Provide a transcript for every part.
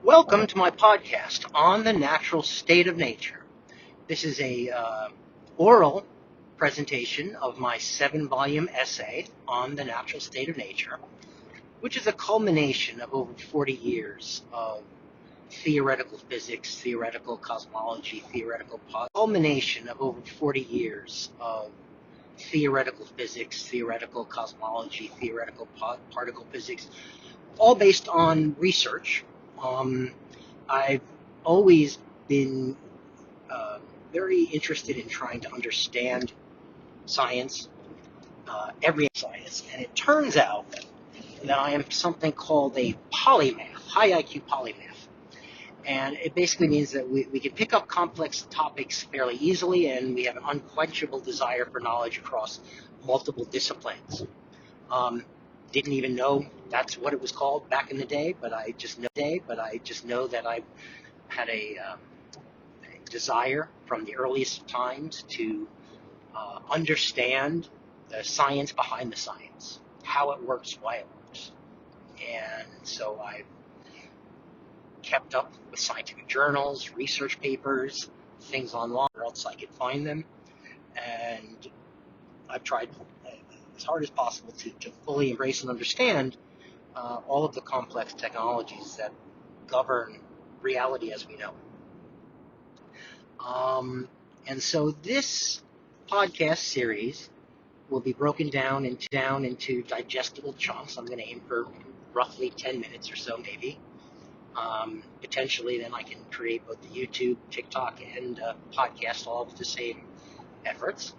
Welcome to my podcast on the natural state of nature. This is a oral presentation of my 7-volume essay on the natural state of nature, which is a culmination of over 40 years of theoretical physics, theoretical cosmology, culmination of over 40 years of theoretical physics, theoretical cosmology, theoretical particle physics, all based on research. I've always been very interested in trying to understand science, every science, and it turns out that I am something called a polymath, high IQ polymath. And it basically means that we can pick up complex topics fairly easily, and we have an unquenchable desire for knowledge across multiple disciplines. Didn't even know that's what it was called back in the day, but I just know that I had a desire from the earliest times to understand the science behind the science, how it works, why it works. And so I've kept up with scientific journals, research papers, things online, where else I could find them. And I've tried as hard as possible to fully embrace and understand all of the complex technologies that govern reality as we know it. And so this podcast series will be broken down into digestible chunks. I'm going to aim for roughly 10 minutes or so, maybe. Potentially, then I can create both the YouTube, TikTok, and podcast all with the same efforts.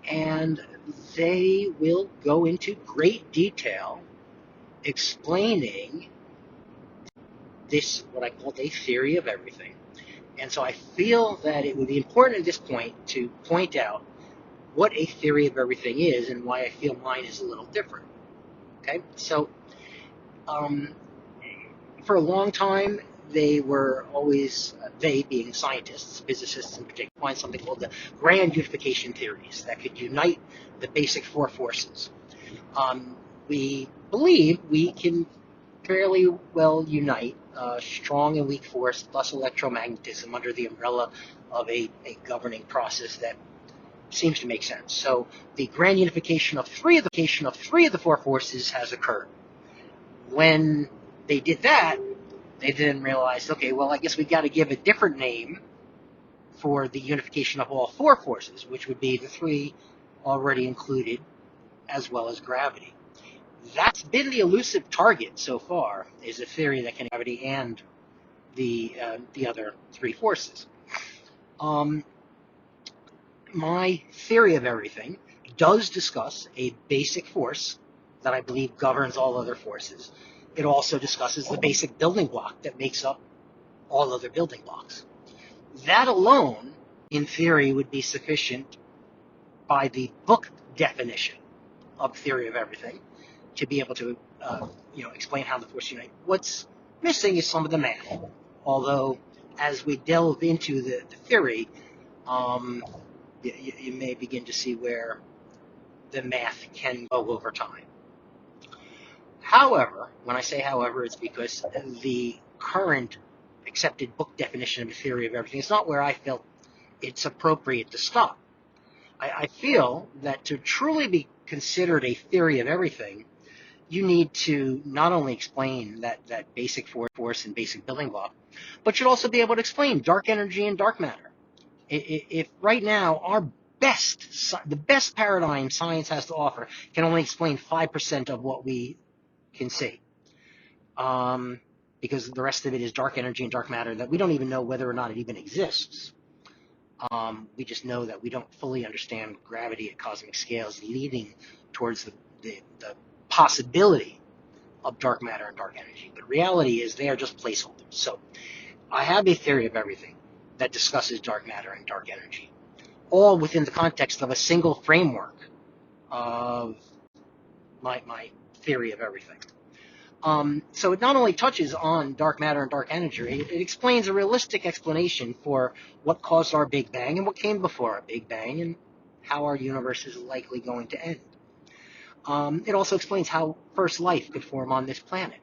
And they will go into great detail explaining this, what I call a theory of everything. And so I feel that it would be important at this point to point out what a theory of everything is and why I feel mine is a little different. Okay, so for a long time, they were always, they being scientists, physicists in particular, find something called the grand unification theories that could unite the basic four forces. We believe we can fairly well unite strong and weak force plus electromagnetism under the umbrella of a governing process that seems to make sense. So the grand unification of three of the four forces has occurred. When they did that, they then realized, okay, well, I guess we got to give a different name for the unification of all four forces, which would be the three already included, as well as gravity. That's been the elusive target so far, is a theory that can gravity and the other three forces. My theory of everything does discuss a basic force that I believe governs all other forces. It also discusses the basic building block that makes up all other building blocks. That alone, in theory, would be sufficient by the book definition of theory of everything to be able to explain how the forces unite. What's missing is some of the math. Although, as we delve into the theory, you may begin to see where the math can go over time. However, when I say however, it's because the current accepted book definition of the theory of everything is not where I felt it's appropriate to stop. I feel that to truly be considered a theory of everything, you need to not only explain that basic force and basic building block, but should also be able to explain dark energy and dark matter. If right now the best paradigm science has to offer can only explain 5% of what we can see, because the rest of it is dark energy and dark matter that we don't even know whether or not it even exists. We just know that we don't fully understand gravity at cosmic scales, leading towards the possibility of dark matter and dark energy. But reality is they are just placeholders. So I have a theory of everything that discusses dark matter and dark energy, all within the context of a single framework of my theory of everything. So it not only touches on dark matter and dark energy, it explains a realistic explanation for what caused our Big Bang and what came before our Big Bang and how our universe is likely going to end. It also explains how first life could form on this planet.